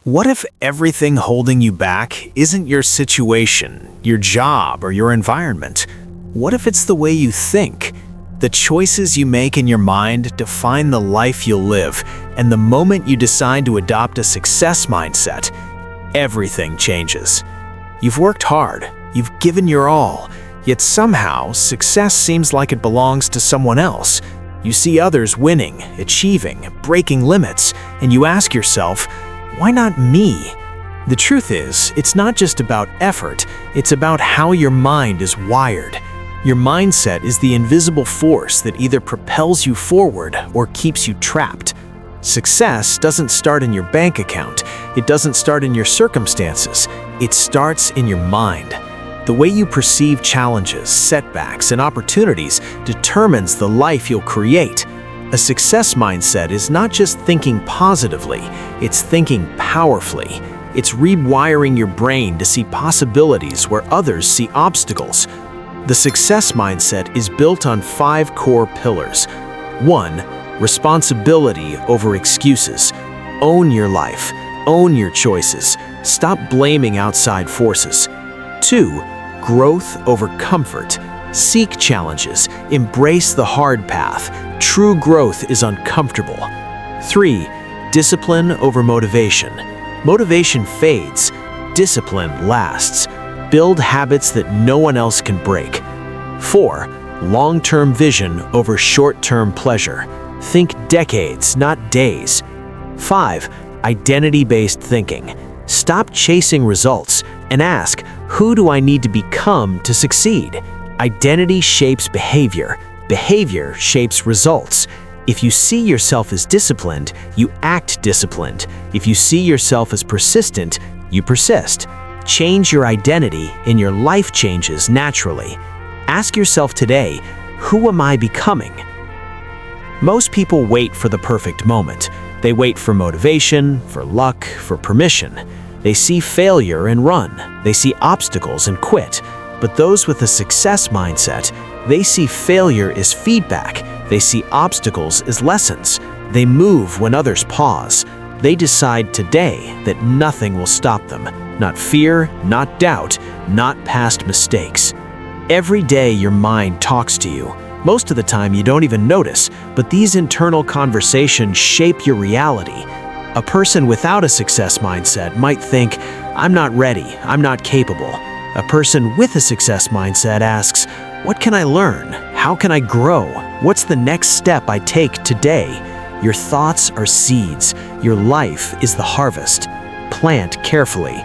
What if everything holding you back isn't your situation, your job, or your environment? What if it's the way you think? The choices you make in your mind define the life you'll live, and the moment you decide to adopt a success mindset, everything changes. You've worked hard, you've given your all, yet somehow success seems like it belongs to someone else. You see others winning, achieving, breaking limits, and you ask yourself, why not me? The truth is, it's not just about effort, it's about how your mind is wired. Your mindset is the invisible force that either propels you forward or keeps you trapped. Success doesn't start in your bank account, it doesn't start in your circumstances, it starts in your mind. The way you perceive challenges, setbacks, and opportunities determines the life you'll create. A success mindset is not just thinking positively, it's thinking powerfully. It's rewiring your brain to see possibilities where others see obstacles. The success mindset is built on 5 core pillars. 1. Responsibility over excuses. Own your life. Own your choices. Stop blaming outside forces. 2. Growth over comfort. Seek challenges. Embrace the hard path. True growth is uncomfortable. 3. Discipline over motivation. Motivation fades. Discipline lasts. Build habits that no one else can break. 4. Long-term vision over short-term pleasure. Think decades, not days. 5. Identity-based thinking. Stop chasing results and ask, who do I need to become to succeed? Identity shapes behavior. Behavior shapes results. If you see yourself as disciplined, you act disciplined. If you see yourself as persistent, you persist. Change your identity and your life changes naturally. Ask yourself today, who am I becoming? Most people wait for the perfect moment. They wait for motivation, for luck, for permission. They see failure and run. They see obstacles and quit. But those with a success mindset, they see failure as feedback. They see obstacles as lessons. They move when others pause. They decide today that nothing will stop them. Not fear, not doubt, not past mistakes. Every day your mind talks to you. Most of the time you don't even notice, but these internal conversations shape your reality. A person without a success mindset might think, I'm not ready, I'm not capable. A person with a success mindset asks, what can I learn? How can I grow? What's the next step I take today? Your thoughts are seeds. Your life is the harvest. Plant carefully.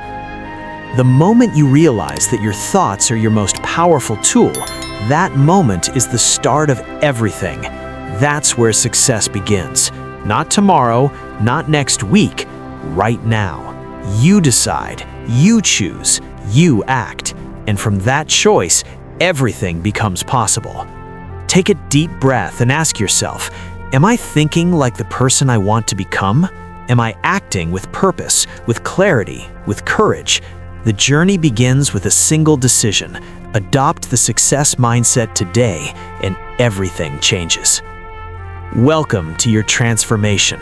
The moment you realize that your thoughts are your most powerful tool, that moment is the start of everything. That's where success begins. Not tomorrow, not next week, right now. You decide, you choose, you act, and from that choice, everything becomes possible. Take a deep breath and ask yourself, am I thinking like the person I want to become? Am I acting with purpose, with clarity, with courage? The journey begins with a single decision. Adopt the success mindset today, and everything changes. Welcome to your transformation.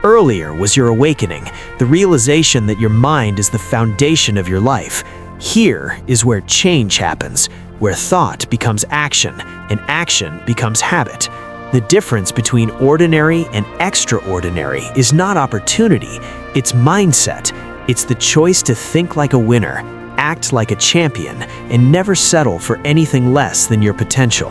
Earlier was your awakening, the realization that your mind is the foundation of your life. Here is where change happens, where thought becomes action, and action becomes habit. The difference between ordinary and extraordinary is not opportunity, it's mindset. It's the choice to think like a winner, act like a champion, and never settle for anything less than your potential.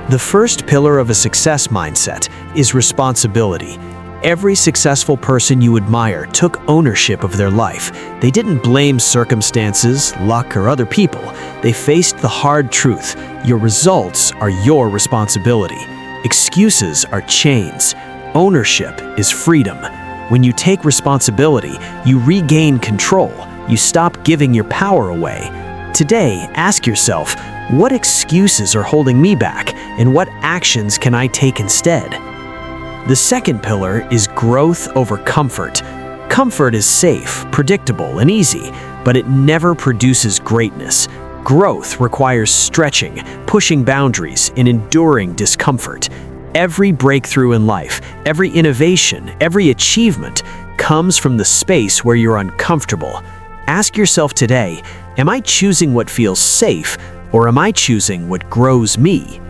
The first pillar of a success mindset is responsibility. Every successful person you admire took ownership of their life. They didn't blame circumstances, luck, or other people. They faced the hard truth. Your results are your responsibility. Excuses are chains. Ownership is freedom. When you take responsibility, you regain control. You stop giving your power away. Today, ask yourself, what excuses are holding me back, and what actions can I take instead? The second pillar is growth over comfort. Comfort is safe, predictable, and easy, but it never produces greatness. Growth requires stretching, pushing boundaries, and enduring discomfort. Every breakthrough in life, every innovation, every achievement comes from the space where you're uncomfortable. Ask yourself today, am I choosing what feels safe, or am I choosing what grows me?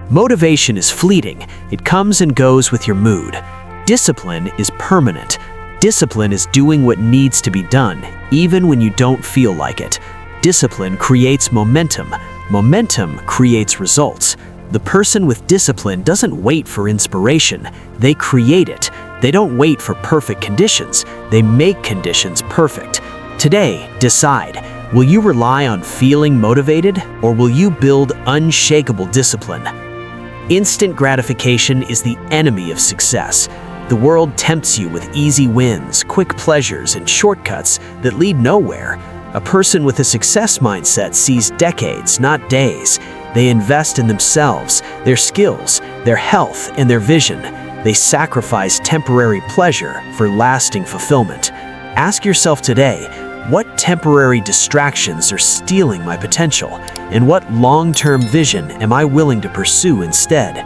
Motivation is fleeting. It comes and goes with your mood. Discipline is permanent. Discipline is doing what needs to be done, even when you don't feel like it. Discipline creates momentum. Momentum creates results. The person with discipline doesn't wait for inspiration. They create it. They don't wait for perfect conditions. They make conditions perfect. Today, decide. Will you rely on feeling motivated, or will you build unshakable discipline? Instant gratification is the enemy of success. The world tempts you with easy wins, quick pleasures, and shortcuts that lead nowhere. A person with a success mindset sees decades, not days. They invest in themselves, their skills, their health, and their vision. They sacrifice temporary pleasure for lasting fulfillment. Ask yourself today, what temporary distractions are stealing my potential, and what long-term vision am I willing to pursue instead?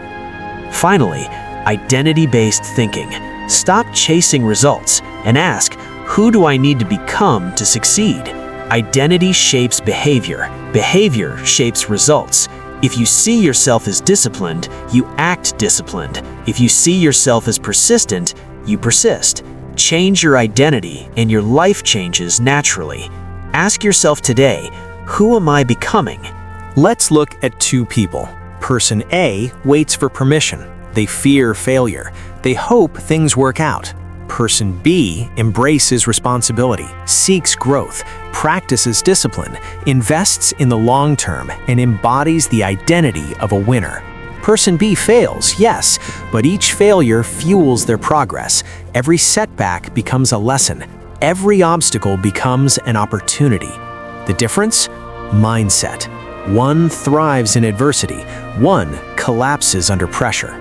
Finally, identity-based thinking. Stop chasing results and ask, who do I need to become to succeed? Identity shapes behavior. Behavior shapes results. If you see yourself as disciplined, you act disciplined. If you see yourself as persistent, you persist. Change your identity and your life changes naturally. Ask yourself today, who am I becoming? Let's look at two people. Person A waits for permission. They fear failure. They hope things work out. Person B embraces responsibility, seeks growth, practices discipline, invests in the long term, and embodies the identity of a winner. Person B fails, yes, but each failure fuels their progress. Every setback becomes a lesson. Every obstacle becomes an opportunity. The difference? Mindset. One thrives in adversity. One collapses under pressure.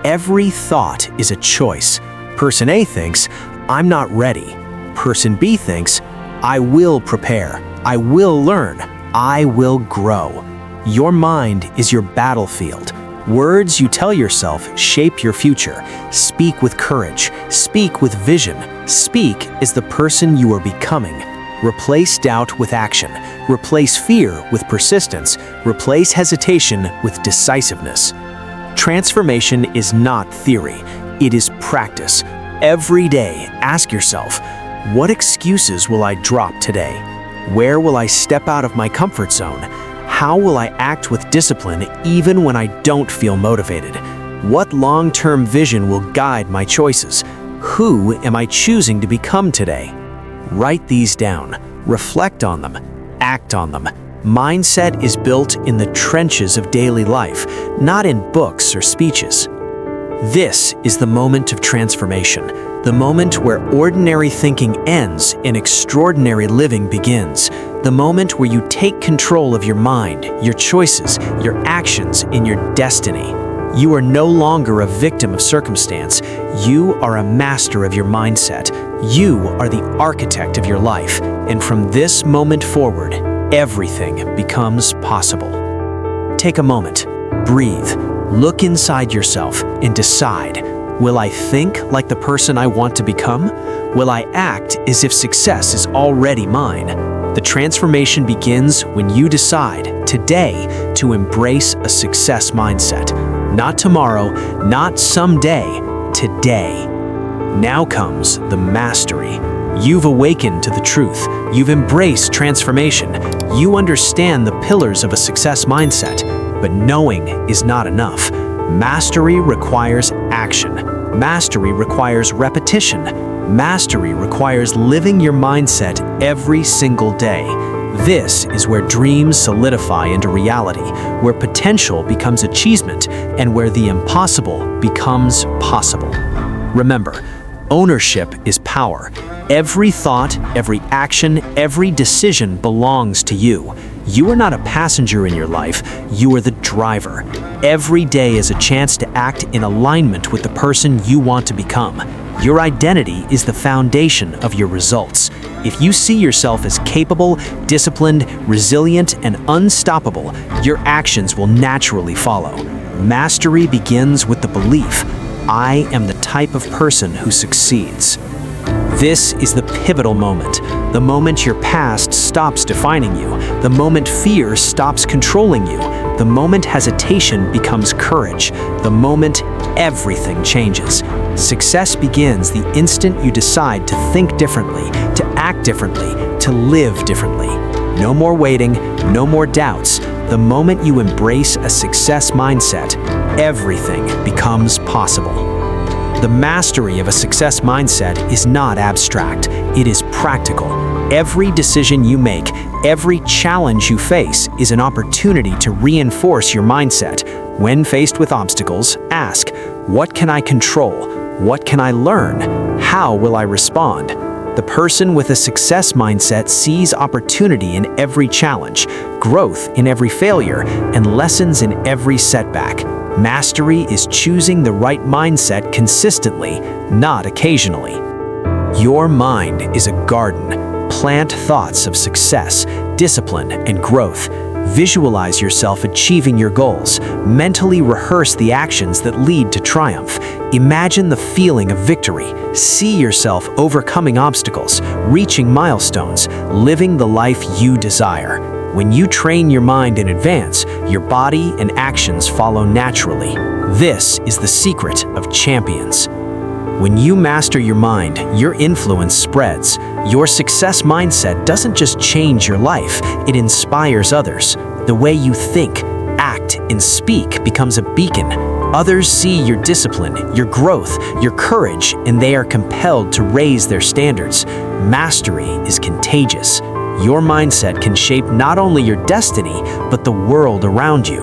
Every thought is a choice. Person A thinks, I'm not ready. Person B thinks, I will prepare. I will learn. I will grow. Your mind is your battlefield. Words you tell yourself shape your future. Speak with courage. Speak with vision. Speak as the person you are becoming. Replace doubt with action. Replace fear with persistence. Replace hesitation with decisiveness. Transformation is not theory. It is practice. Every day, ask yourself, what excuses will I drop today? Where will I step out of my comfort zone? How will I act with discipline even when I don't feel motivated? What long-term vision will guide my choices? Who am I choosing to become today? Write these down, reflect on them, act on them. Mindset is built in the trenches of daily life, not in books or speeches. This is the moment of transformation, the moment where ordinary thinking ends and extraordinary living begins, the moment where you take control of your mind, your choices, your actions, and your destiny. You are no longer a victim of circumstance. You are a master of your mindset. You are the architect of your life, and from this moment forward, everything becomes possible. Take a moment, breathe, look inside yourself, and decide, will I think like the person I want to become? Will I act as if success is already mine? The transformation begins when you decide today to embrace a success mindset. Not tomorrow, not someday, today. Now comes the mastery. You've awakened to the truth. You've embraced transformation. You understand the pillars of a success mindset. But knowing is not enough. Mastery requires action. Mastery requires repetition. Mastery requires living your mindset every single day. This is where dreams solidify into reality, where potential becomes achievement, and where the impossible becomes possible. Remember, ownership is power. Every thought, every action, every decision belongs to you. You are not a passenger in your life, you are the driver. Every day is a chance to act in alignment with the person you want to become. Your identity is the foundation of your results. If you see yourself as capable, disciplined, resilient, and unstoppable, your actions will naturally follow. Mastery begins with the belief, I am the type of person who succeeds. This is the pivotal moment, the moment your past stops defining you, the moment fear stops controlling you, the moment hesitation becomes courage, the moment everything changes. Success begins the instant you decide to think differently, to act differently, to live differently. No more waiting, no more doubts. The moment you embrace a success mindset, everything becomes possible. The mastery of a success mindset is not abstract, it is practical. Every decision you make, every challenge you face is an opportunity to reinforce your mindset. When faced with obstacles, ask, what can I control? What can I learn? How will I respond? The person with a success mindset sees opportunity in every challenge, growth in every failure, and lessons in every setback. Mastery is choosing the right mindset consistently, not occasionally. Your mind is a garden. Plant thoughts of success, discipline, and growth. Visualize yourself achieving your goals. Mentally rehearse the actions that lead to triumph. Imagine the feeling of victory. See yourself overcoming obstacles, reaching milestones, living the life you desire. When you train your mind in advance, your body and actions follow naturally. This is the secret of champions. When you master your mind, your influence spreads. Your success mindset doesn't just change your life, it inspires others. The way you think, act, and speak becomes a beacon. Others see your discipline, your growth, your courage, and they are compelled to raise their standards. Mastery is contagious. Your mindset can shape not only your destiny, but the world around you.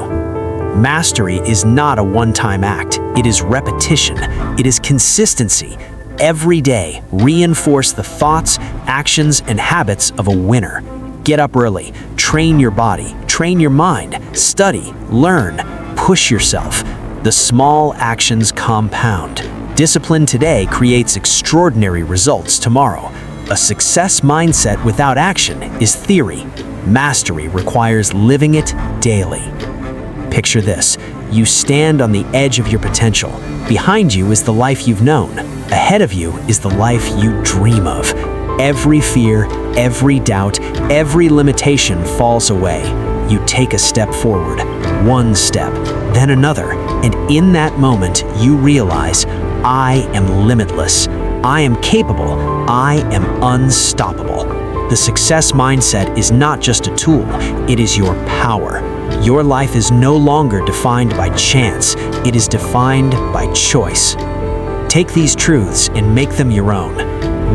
Mastery is not a one-time act. It is repetition. It is consistency. Every day, reinforce the thoughts, actions, and habits of a winner. Get up early. Train your body. Train your mind. Study. Learn. Push yourself. The small actions compound. Discipline today creates extraordinary results tomorrow. A success mindset without action is theory. Mastery requires living it daily. Picture this. You stand on the edge of your potential. Behind you is the life you've known. Ahead of you is the life you dream of. Every fear, every doubt, every limitation falls away. You take a step forward, one step, then another, and in that moment you realize, I am limitless. I am capable. I am unstoppable. The success mindset is not just a tool, it is your power. Your life is no longer defined by chance, it is defined by choice. Take these truths and make them your own.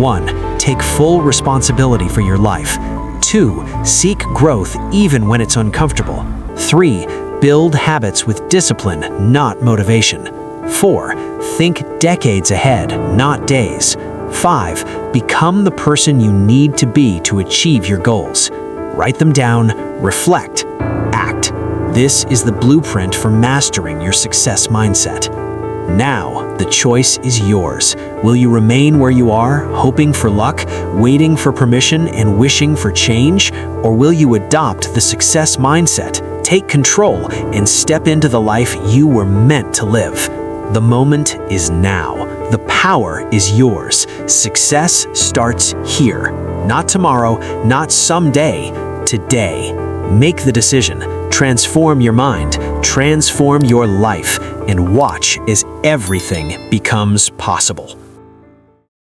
1. Take full responsibility for your life. 2. Seek growth even when it's uncomfortable. 3. Build habits with discipline, not motivation. 4. Think decades ahead, not days. 5. Become the person you need to be to achieve your goals. Write them down, reflect, act. This is the blueprint for mastering your success mindset. Now, the choice is yours. Will you remain where you are, hoping for luck, waiting for permission, and wishing for change? Or will you adopt the success mindset, take control, and step into the life you were meant to live? The moment is now. The power is yours. Success starts here. Not tomorrow, not someday, today. Make the decision. Transform your mind, transform your life, and watch as everything becomes possible.